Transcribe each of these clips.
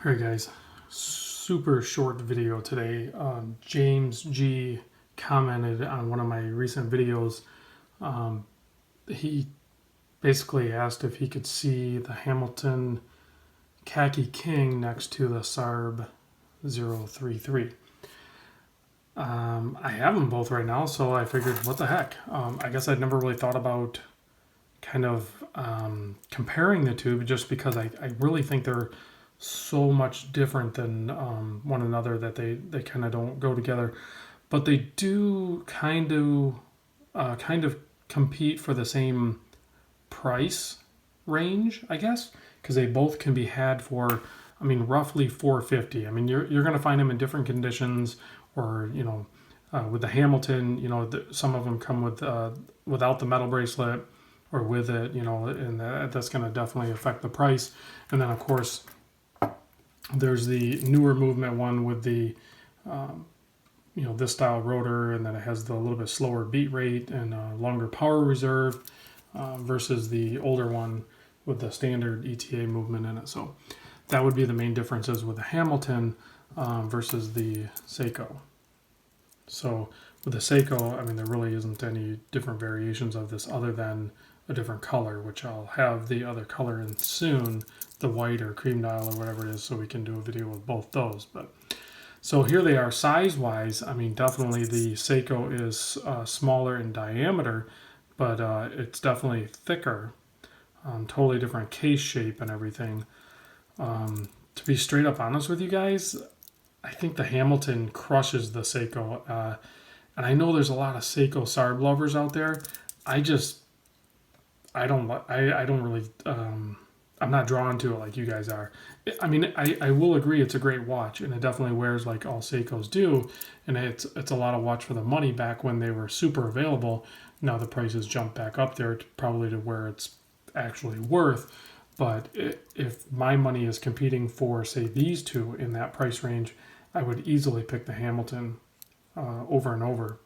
Alright guys, super short video today. James G commented on one of my recent videos. He basically asked if he could see the Hamilton Khaki King next to the Sarb 033. I have them both right now, so I figured, what the heck. I guess I'd never really thought about kind of comparing the two, just because I really think they're so much different than one another that they kind of don't go together, but they do kind of compete for the same price range, I guess, because they both can be had for, I mean, roughly $450. I mean, you're going to find them in different conditions, or with the Hamilton, some of them come with without the metal bracelet or with it, and that's going to definitely affect the price. And then of course there's the newer movement one with the this style rotor, and then it has the little bit slower beat rate and longer power reserve versus the older one with the standard ETA movement in it. So that would be the main differences with the Hamilton versus the Seiko. So with the Seiko, I mean, there really isn't any different variations of this other than a different color, which I'll have the other color in soon, the white or cream dial or whatever it is, so we can do a video with both those. But so here they are size-wise. I mean, definitely the Seiko is smaller in diameter, but it's definitely thicker. Totally different case shape and everything. To be straight up honest with you guys, I think the Hamilton crushes the Seiko. And I know there's a lot of Seiko Sarb lovers out there. I don't really, I'm not drawn to it like you guys are. I mean, I will agree it's a great watch, and it definitely wears like all Seikos do, and it's a lot of watch for the money back when they were super available. Now the prices jump back up there probably to where it's actually worth. But if my money is competing for, say, these two in that price range, I would easily pick the Hamilton over and over.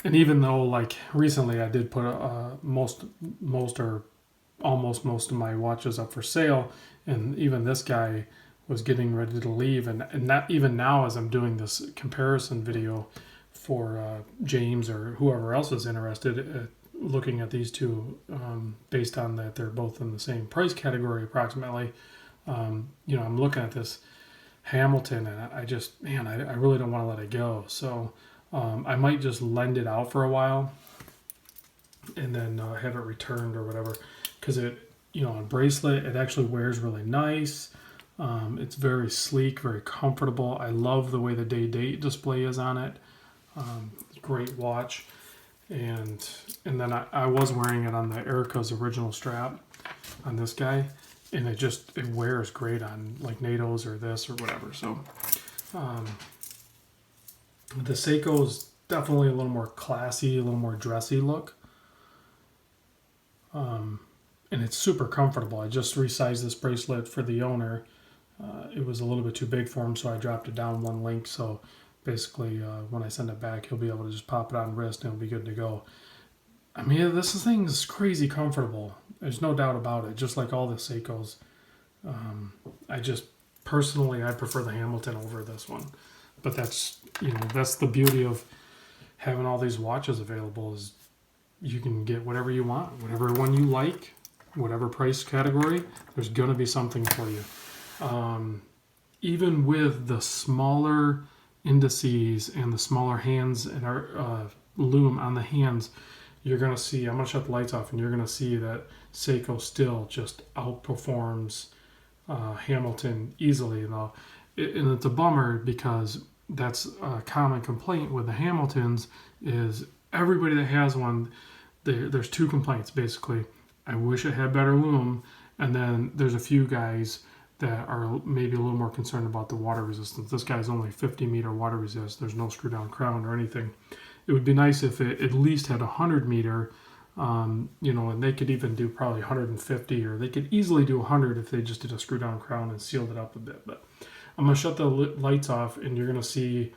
And even though, like, recently I did put most or almost most of my watches up for sale, and even this guy was getting ready to leave, and not even now as I'm doing this comparison video for James or whoever else is interested at looking at these two, based on that they're both in the same price category approximately. I'm looking at this Hamilton, and I really don't want to let it go. So I might just lend it out for a while and then have it returned or whatever, because on bracelet it actually wears really nice. It's very sleek, very comfortable. I love the way the day date display is on it. Great watch. And then I was wearing it on the Erica's original strap on this guy, and it wears great on like NATO's or this or whatever. So the Seiko is definitely a little more classy, a little more dressy look. And it's super comfortable. I just resized this bracelet for the owner. It was a little bit too big for him, so I dropped it down one link. So basically, when I send it back, he'll be able to just pop it on wrist and it'll be good to go. I mean, this thing is crazy comfortable. There's no doubt about it, just like all the Seikos. I prefer the Hamilton over this one. But that's the beauty of having all these watches available, is you can get whatever you want, whatever one you like, whatever price category, there's going to be something for you. Even with the smaller indices and the smaller hands and our lume on the hands, you're going to see, I'm going to shut the lights off, and you're going to see that Seiko still just outperforms Hamilton easily. And it's a bummer, because that's a common complaint with the Hamiltons, is everybody that has one, there's two complaints basically. I wish it had better lume, and then there's a few guys that are maybe a little more concerned about the water resistance. This guy's only 50 meter water resist. There's no screw down crown or anything. It would be nice if it at least had 100 meter, and they could even do probably 150, or they could easily do 100 if they just did a screw down crown and sealed it up a bit. But I'm going to shut the lights off, and you're going to see,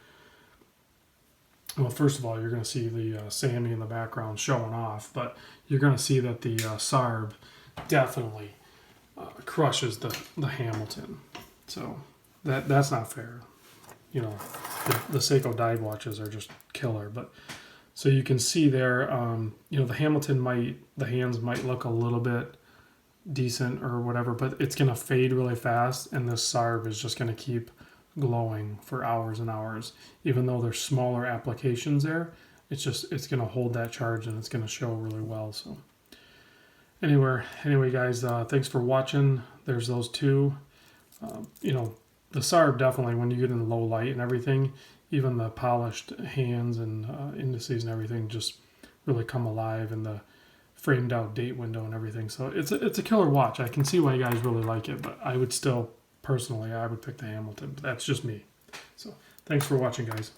well, first of all, you're going to see the Sammy in the background showing off, but you're going to see that the Sarb definitely crushes the Hamilton. So that's not fair. You know, the Seiko dive watches are just killer. But so you can see there, you know, the Hamilton the hands might look a little bit decent or whatever, but it's gonna fade really fast, and this SARB is just gonna keep glowing for hours and hours. Even though there's smaller applications there, it's gonna hold that charge and it's gonna show really well. So anyway, guys, thanks for watching. There's those two. You know, the SARB definitely, when you get in low light and everything, even the polished hands and indices and everything just really come alive in the framed out date window and everything. So it's a killer watch. I can see why you guys really like it, but I would still, personally, I would pick the Hamilton. But that's just me. So thanks for watching, guys.